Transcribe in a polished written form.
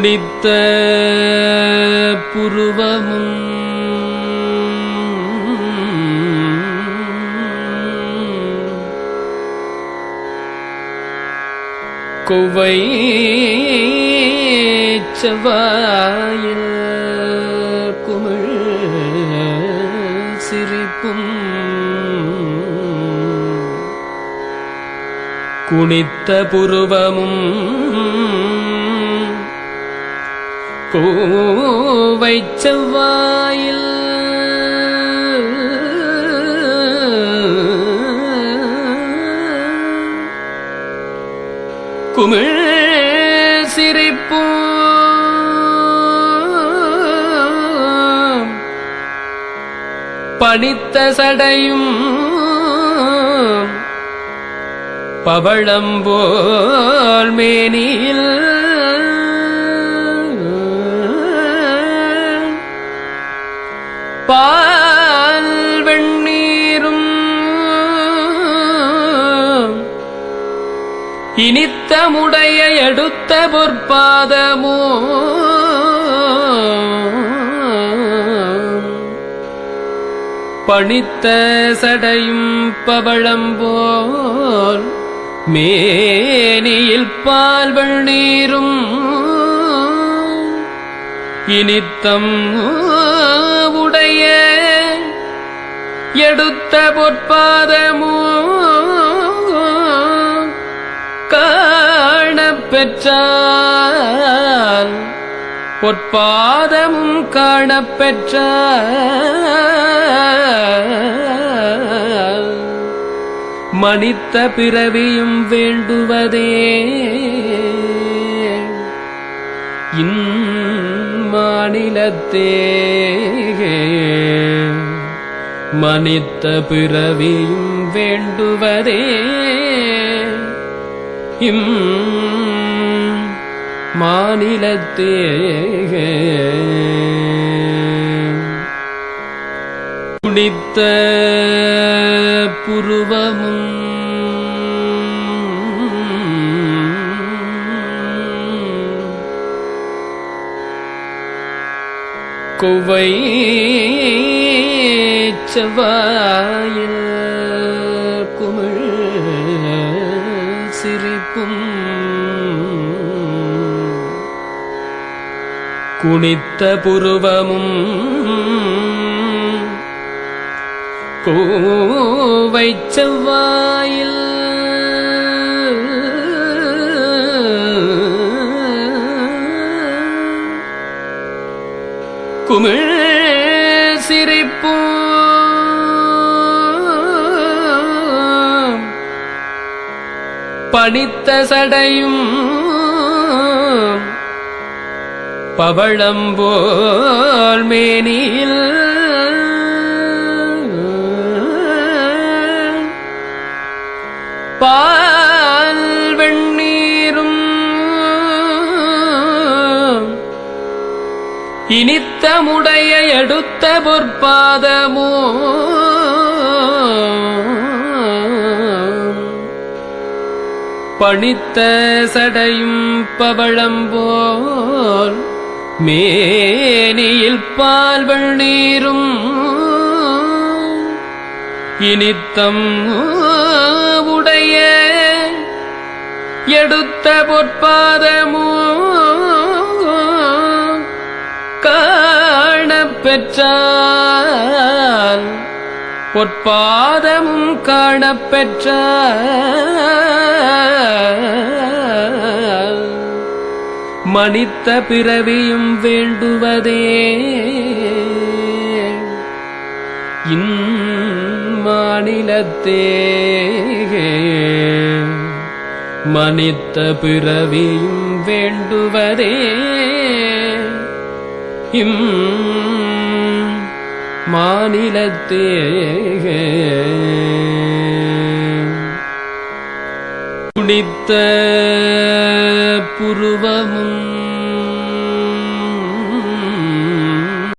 குனித்த புருவமும் கொவ்வை செவ்வாயில் குமிழ் சிரிப்பும் குனித்த புருவமும் கோவை செவ்வாயில் குமிழ் சிரிப்பும் பனித்த சடையும் பவழம்போல் மேனியில் பால் வெண்ணீரும் இனித்தமுடைய எடுத்த பொற்பாதமோ பணித்த சடையும் பவழம்போல் மேனியில் பால் வெண்ணீரும் இனித்தம் உடைய எடுத்த பொற்பாதமோ காணப்பெற்றால் பொற்பாதமும் காணப்பெற்றால் மனித்த பிறவியும் வேண்டுவதே இம்மாநிலத்தே மனித்த பிறவியும் வேண்டுவதே மாநிலத்தே குனித்த புருவமும் கொவ்வை செவ்வாயில் குமிழ் சிரிப்பும் குனித்த புருவமும் கோவை செவ்வாயில் குமிழ் சிரிப்பும் பனித்த சடையும் பவழம்போல் மேனியில் பால் வெண்ணீரும் இனித்தமுடைய எடுத்த பொற்பாதமோ பணித்த சடையும் பவழம்போல் மேனியில் பால் வெண்ணீரும் இனித்தம் உடைய எடுத்த பொற்பாதமோ காணப்பெற்றால் பொற்பாதமும் காணப்பெற்றால் மனித்த பிறவியும் வேண்டுவதே இம்மாநிலத்தே மனித்த பிறவியும் வேண்டுவதே மாநிலத்தே குனித்த புருவமும்